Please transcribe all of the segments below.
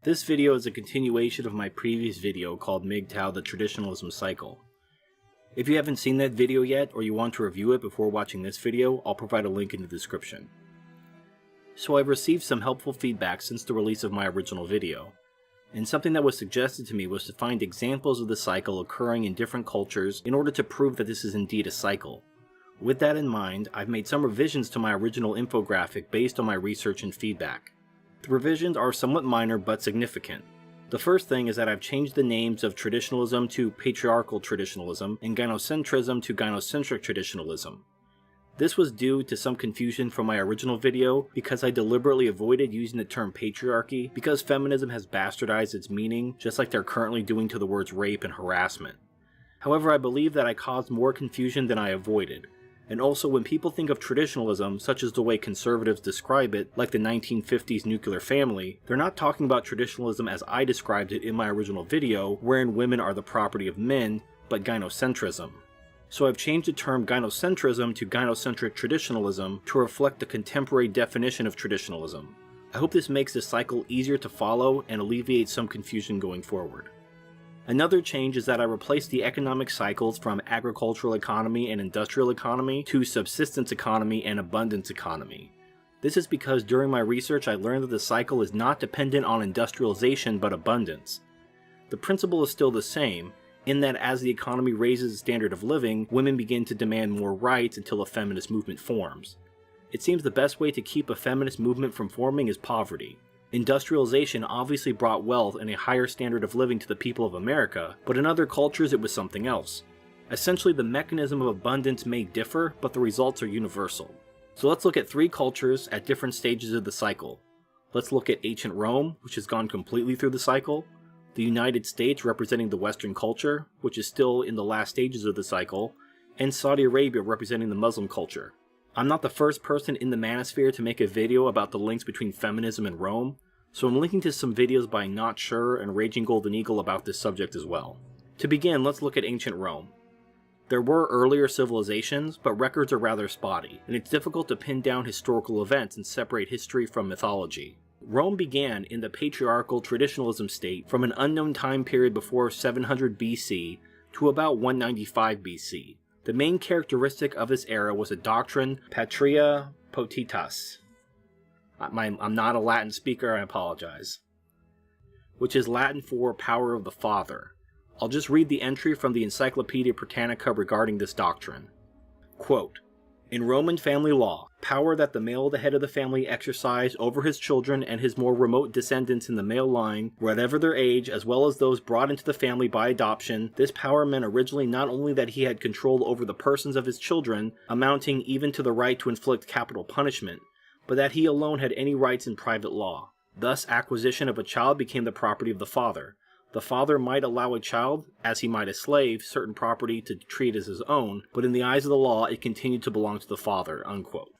This video is a continuation of my previous video called MGTOW, the Traditionalism Cycle. If you haven't seen that video yet, or you want to review it before watching this video, I'll provide a link in the description. So I've received some helpful feedback since the release of my original video, and something that was suggested to me was to find examples of the cycle occurring in different cultures in order to prove that this is indeed a cycle. With that in mind, I've made some revisions to my original infographic based on my research and feedback. The revisions are somewhat minor but significant. The first thing is that I've changed the names of traditionalism to patriarchal traditionalism and gynocentrism to gynocentric traditionalism. This was due to some confusion from my original video because I deliberately avoided using the term patriarchy because feminism has bastardized its meaning just like they're currently doing to the words rape and harassment. However, I believe that I caused more confusion than I avoided. And also, when people think of traditionalism, such as the way conservatives describe it, like the 1950s nuclear family, they're not talking about traditionalism as I described it in my original video, wherein women are the property of men, but gynocentrism. So I've changed the term gynocentrism to gynocentric traditionalism to reflect the contemporary definition of traditionalism. I hope this makes this cycle easier to follow and alleviates some confusion going forward. Another change is that I replaced the economic cycles from agricultural economy and industrial economy to subsistence economy and abundance economy. This is because during my research I learned that the cycle is not dependent on industrialization but abundance. The principle is still the same, in that as the economy raises the standard of living, women begin to demand more rights until a feminist movement forms. It seems the best way to keep a feminist movement from forming is poverty. Industrialization obviously brought wealth and a higher standard of living to the people of America, but in other cultures it was something else. Essentially, the mechanism of abundance may differ, but the results are universal. So let's look at three cultures at different stages of the cycle. Let's look at ancient Rome, which has gone completely through the cycle, the United States representing the Western culture, which is still in the last stages of the cycle, and Saudi Arabia representing the Muslim culture. I'm not the first person in the manosphere to make a video about the links between feminism and Rome, so I'm linking to some videos by Not Sure and Raging Golden Eagle about this subject as well. To begin, let's look at ancient Rome. There were earlier civilizations, but records are rather spotty, and it's difficult to pin down historical events and separate history from mythology. Rome began in the patriarchal traditionalism state from an unknown time period before 700 BC to about 195 BC. The main characteristic of this era was a doctrine, patria potestas. I'm not a Latin speaker, I apologize. Which is Latin for power of the father. I'll just read the entry from the Encyclopedia Britannica regarding this doctrine. Quote, "In Roman family law, power that the male the head of the family exercised over his children and his more remote descendants in the male line, whatever their age, as well as those brought into the family by adoption, this power meant originally not only that he had control over the persons of his children, amounting even to the right to inflict capital punishment, but that he alone had any rights in private law. Thus, acquisition of a child became the property of the father. The father might allow a child, as he might a slave, certain property to treat as his own, but in the eyes of the law it continued to belong to the father." Unquote.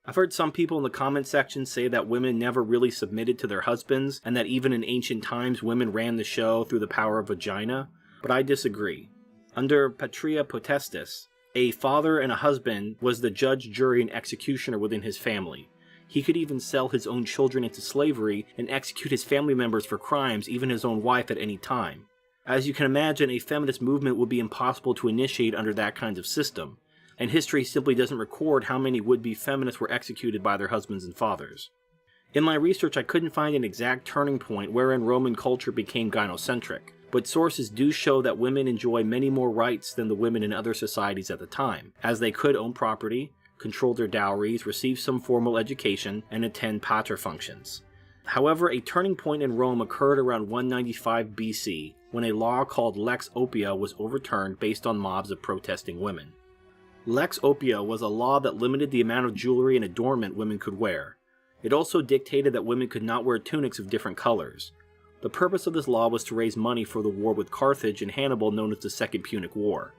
I've heard some people in the comment section say that women never really submitted to their husbands, and that even in ancient times women ran the show through the power of vagina, but I disagree. Under patria potestas, a father and a husband was the judge, jury, and executioner within his family. He could even sell his own children into slavery and execute his family members for crimes, even his own wife, at any time. As you can imagine, a feminist movement would be impossible to initiate under that kind of system, and history simply doesn't record how many would-be feminists were executed by their husbands and fathers. In my research, I couldn't find an exact turning point wherein Roman culture became gynocentric, but sources do show that women enjoy many more rights than the women in other societies at the time, as they could own property, control their dowries, receive some formal education, and attend pater functions. However, a turning point in Rome occurred around 195 BC, when a law called Lex Oppia was overturned based on mobs of protesting women. Lex Oppia was a law that limited the amount of jewelry and adornment women could wear. It also dictated that women could not wear tunics of different colors. The purpose of this law was to raise money for the war with Carthage and Hannibal known as the Second Punic War.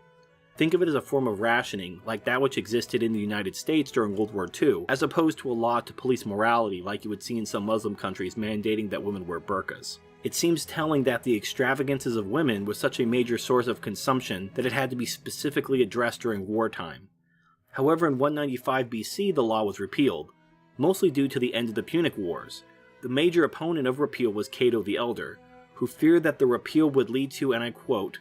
Think of it as a form of rationing, like that which existed in the United States during World War II, as opposed to a law to police morality like you would see in some Muslim countries mandating that women wear burqas. It seems telling that the extravagances of women was such a major source of consumption that it had to be specifically addressed during wartime. However, in 195 BC the law was repealed, mostly due to the end of the Punic Wars. The major opponent of repeal was Cato the Elder, who feared that the repeal would lead to, and I quote,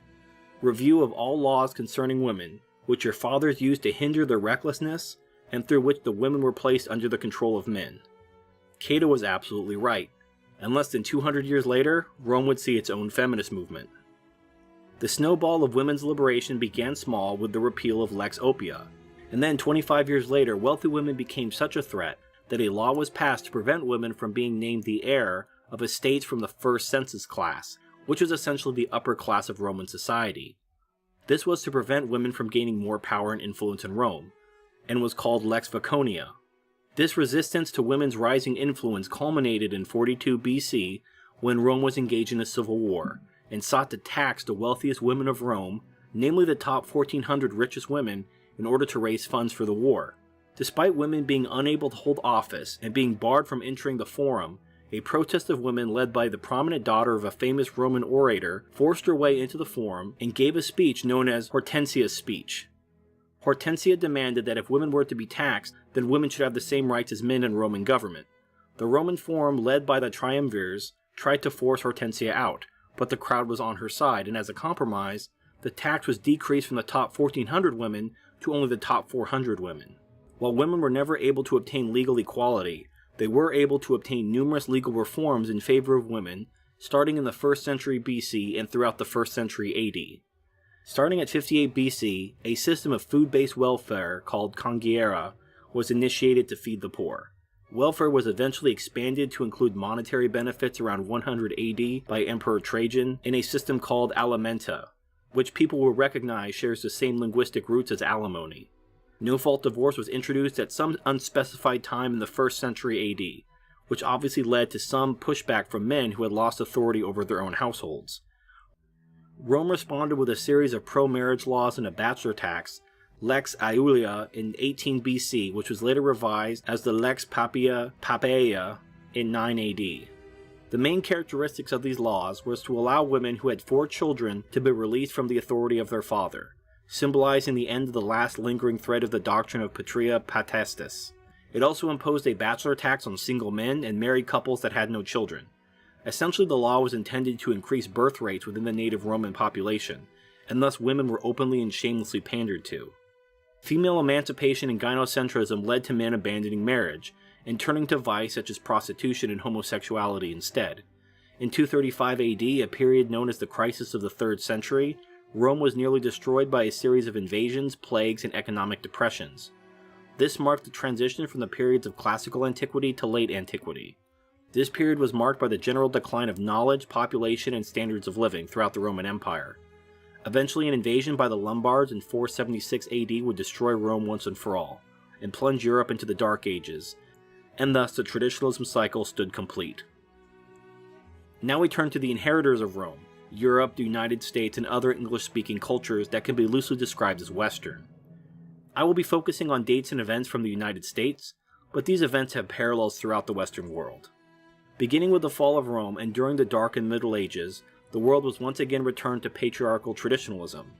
"review of all laws concerning women, which your fathers used to hinder their recklessness, and through which the women were placed under the control of men." Cato was absolutely right, and less than 200 years later, Rome would see its own feminist movement. The snowball of women's liberation began small with the repeal of Lex Oppia, and then 25 years later, wealthy women became such a threat that a law was passed to prevent women from being named the heir of estates from the first census class, which was essentially the upper class of Roman society. This was to prevent women from gaining more power and influence in Rome, and was called Lex Vaconia. This resistance to women's rising influence culminated in 42 BC when Rome was engaged in a civil war, and sought to tax the wealthiest women of Rome, namely the top 1,400 richest women, in order to raise funds for the war. Despite women being unable to hold office and being barred from entering the forum, a protest of women led by the prominent daughter of a famous Roman orator forced her way into the forum and gave a speech known as Hortensia's speech. Hortensia demanded that if women were to be taxed, then women should have the same rights as men in Roman government. The Roman forum, led by the triumvirs, tried to force Hortensia out, but the crowd was on her side, and as a compromise, the tax was decreased from the top 1,400 women to only the top 400 women. While women were never able to obtain legal equality, they were able to obtain numerous legal reforms in favor of women, starting in the 1st century BC and throughout the 1st century AD. Starting at 58 BC, a system of food-based welfare called congiera was initiated to feed the poor. Welfare was eventually expanded to include monetary benefits around 100 AD by Emperor Trajan in a system called alimenta, which people will recognize shares the same linguistic roots as alimony. No-fault divorce was introduced at some unspecified time in the 1st century AD, which obviously led to some pushback from men who had lost authority over their own households. Rome responded with a series of pro-marriage laws and a bachelor tax, Lex Aelia, in 18 BC, which was later revised as the Lex Papaea in 9 AD. The main characteristics of these laws was to allow women who had 4 children to be released from the authority of their father, symbolizing the end of the last lingering thread of the doctrine of patria potestas. It also imposed a bachelor tax on single men and married couples that had no children. Essentially, the law was intended to increase birth rates within the native Roman population, and thus women were openly and shamelessly pandered to. Female emancipation and gynocentrism led to men abandoning marriage, and turning to vice such as prostitution and homosexuality instead. In 235 AD, a period known as the Crisis of the 3rd century, Rome was nearly destroyed by a series of invasions, plagues, and economic depressions. This marked the transition from the periods of classical antiquity to late antiquity. This period was marked by the general decline of knowledge, population, and standards of living throughout the Roman Empire. Eventually, an invasion by the Lombards in 476 AD would destroy Rome once and for all, and plunge Europe into the Dark Ages, and thus the traditionalism cycle stood complete. Now we turn to the inheritors of Rome, Europe, the United States, and other English-speaking cultures that can be loosely described as Western. I will be focusing on dates and events from the United States, but these events have parallels throughout the Western world. Beginning with the fall of Rome and during the Dark and Middle Ages, the world was once again returned to patriarchal traditionalism.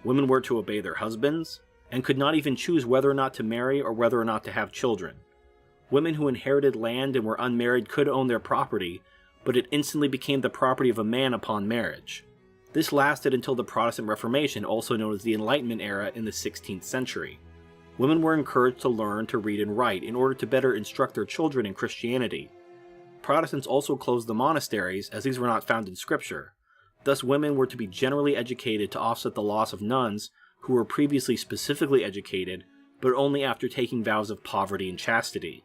Women were to obey their husbands, and could not even choose whether or not to marry or whether or not to have children. Women who inherited land and were unmarried could own their property, but it instantly became the property of a man upon marriage. This lasted until the Protestant Reformation, also known as the Enlightenment era, in the 16th century. Women were encouraged to learn to read and write in order to better instruct their children in Christianity. Protestants also closed the monasteries, as these were not found in Scripture. Thus, women were to be generally educated to offset the loss of nuns who were previously specifically educated, but only after taking vows of poverty and chastity.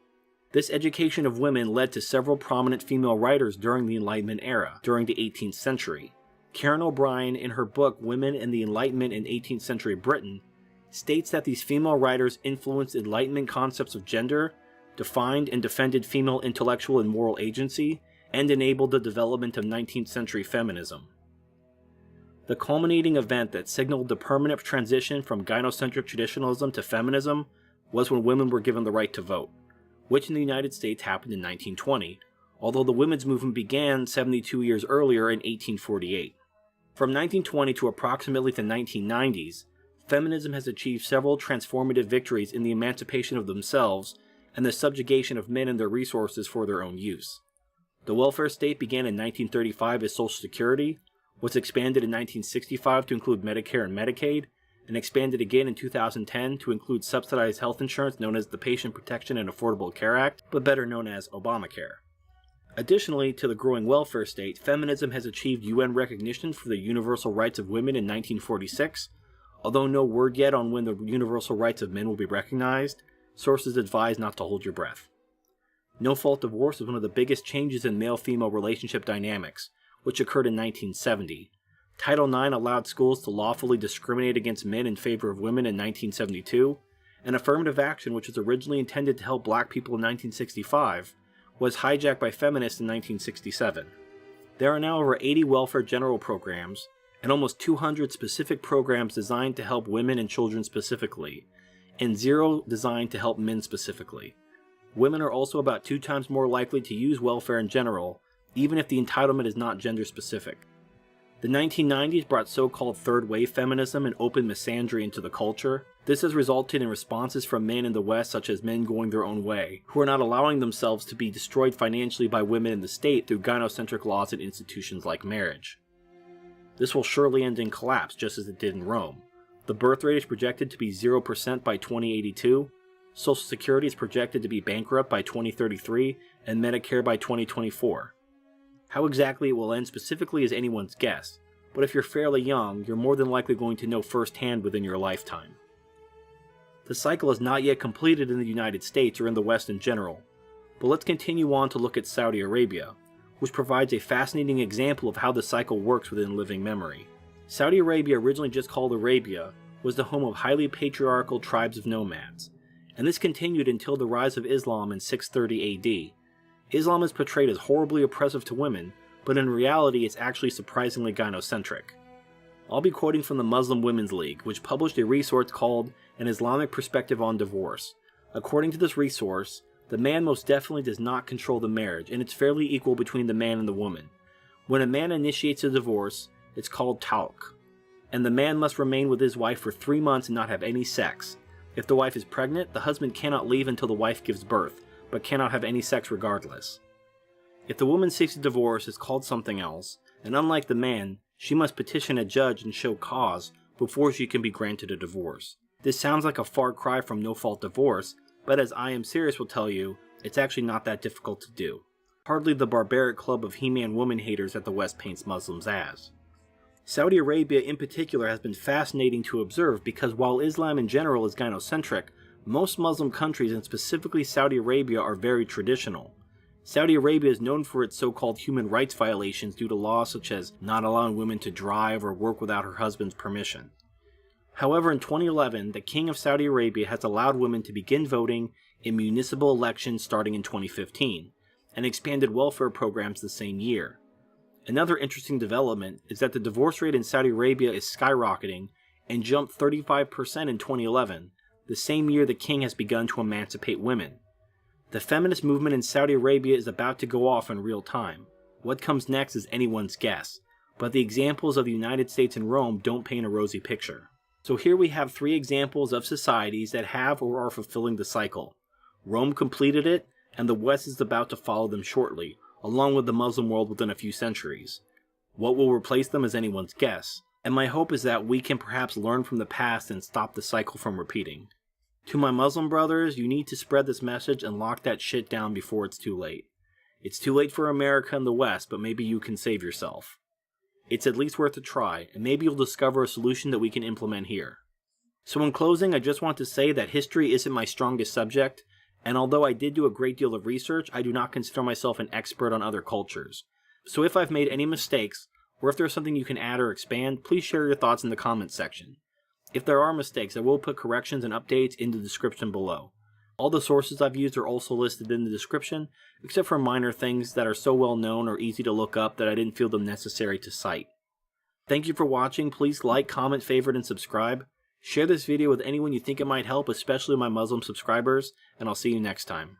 This education of women led to several prominent female writers during the Enlightenment era, during the 18th century. Karen O'Brien, in her book Women and the Enlightenment in 18th Century Britain, states that these female writers influenced Enlightenment concepts of gender, defined and defended female intellectual and moral agency, and enabled the development of 19th century feminism. The culminating event that signaled the permanent transition from gynocentric traditionalism to feminism was when women were given the right to vote, which in the United States happened in 1920, although the women's movement began 72 years earlier in 1848. From 1920 to approximately the 1990s, feminism has achieved several transformative victories in the emancipation of themselves and the subjugation of men and their resources for their own use. The welfare state began in 1935 as Social Security, was expanded in 1965 to include Medicare and Medicaid, and expanded again in 2010 to include subsidized health insurance known as the Patient Protection and Affordable Care Act, but better known as Obamacare. Additionally to the growing welfare state, feminism has achieved UN recognition for the universal rights of women in 1946. Although no word yet on when the universal rights of men will be recognized, sources advise not to hold your breath. No-fault divorce is one of the biggest changes in male-female relationship dynamics, which occurred in 1970. Title IX allowed schools to lawfully discriminate against men in favor of women in 1972, and affirmative action, which was originally intended to help black people in 1965, was hijacked by feminists in 1967. There are now over 80 welfare general programs, and almost 200 specific programs designed to help women and children specifically, and 0 designed to help men specifically. Women are also about 2 times more likely to use welfare in general, even if the entitlement is not gender specific. The 1990s brought so-called third wave feminism and open misandry into the culture. This has resulted in responses from men in the West, such as men going their own way, who are not allowing themselves to be destroyed financially by women in the state through gynocentric laws and institutions like marriage. This will surely end in collapse, just as it did in Rome. The birth rate is projected to be 0% by 2082, Social Security is projected to be bankrupt by 2033, and Medicare by 2024. How exactly it will end specifically is anyone's guess, but if you're fairly young, you're more than likely going to know firsthand within your lifetime. The cycle is not yet completed in the United States or in the West in general, but let's continue on to look at Saudi Arabia, which provides a fascinating example of how the cycle works within living memory. Saudi Arabia, originally just called Arabia, was the home of highly patriarchal tribes of nomads, and this continued until the rise of Islam in 630 AD. Islam is portrayed as horribly oppressive to women, but in reality it's actually surprisingly gynocentric. I'll be quoting from the Muslim Women's League, which published a resource called An Islamic Perspective on Divorce. According to this resource, the man most definitely does not control the marriage, and it's fairly equal between the man and the woman. When a man initiates a divorce, it's called talq, and the man must remain with his wife for 3 months and not have any sex. If the wife is pregnant, the husband cannot leave until the wife gives birth, but cannot have any sex regardless. If the woman seeks a divorce, it's called something else, and unlike the man, she must petition a judge and show cause before she can be granted a divorce. This sounds like a far cry from no-fault divorce, but as I Am Serious will tell you, it's actually not that difficult to do. Hardly the barbaric club of He-Man woman haters that the West paints Muslims as. Saudi Arabia in particular has been fascinating to observe because while Islam in general is gynocentric, most Muslim countries, and specifically Saudi Arabia, are very traditional. Saudi Arabia is known for its so-called human rights violations due to laws such as not allowing women to drive or work without her husband's permission. However, in 2011, the King of Saudi Arabia has allowed women to begin voting in municipal elections starting in 2015, and expanded welfare programs the same year. Another interesting development is that the divorce rate in Saudi Arabia is skyrocketing and jumped 35% in 2011, the same year the king has begun to emancipate women. The feminist movement in Saudi Arabia is about to go off in real time. What comes next is anyone's guess, but the examples of the United States and Rome don't paint a rosy picture. So here we have 3 examples of societies that have or are fulfilling the cycle. Rome completed it, and the West is about to follow them shortly, along with the Muslim world within a few centuries. What will replace them is anyone's guess, and my hope is that we can perhaps learn from the past and stop the cycle from repeating. To my Muslim brothers, you need to spread this message and lock that shit down before it's too late. It's too late for America and the West, but maybe you can save yourself. It's at least worth a try, and maybe you'll discover a solution that we can implement here. So in closing, I just want to say that history isn't my strongest subject, and although I did do a great deal of research, I do not consider myself an expert on other cultures. So if I've made any mistakes, or if there's something you can add or expand, please share your thoughts in the comments section. If there are mistakes, I will put corrections and updates in the description below. All the sources I've used are also listed in the description, except for minor things that are so well known or easy to look up that I didn't feel them necessary to cite. Thank you for watching. Please like, comment, favorite, and subscribe. Share this video with anyone you think it might help, especially my Muslim subscribers, and I'll see you next time.